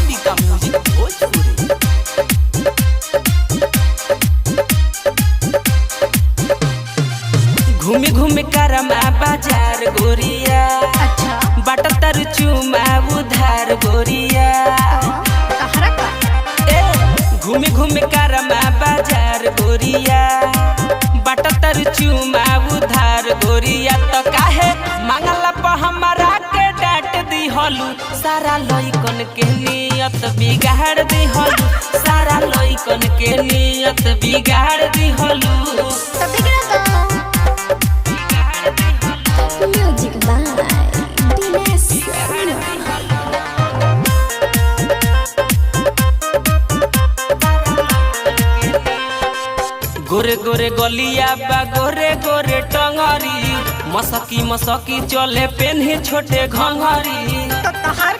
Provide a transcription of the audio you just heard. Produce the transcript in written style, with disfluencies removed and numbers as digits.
Ambika music Bhojpuri. घूमी घूमी करमा बाजार गोरिया, अच्छा बाटा तर चुमा उधार गोरिया। घूमी घूमी करमा बाजार गोरिया, बाटा तर चुमा उधार गोरिया। तो काहे मांगला पर हमारा के डांट दी हलू, सारा लइकन के नियत बिगाड़ दी हलू, सारा लइकन के नियत बिगाड़ दी हलू। म्यूजिक बाय दिनेश गोरे गोरे गलिया बा गोरे गोरे टंगरी, मसकी मसकी चले पेन्हे छोटे घंघरी। तो तहार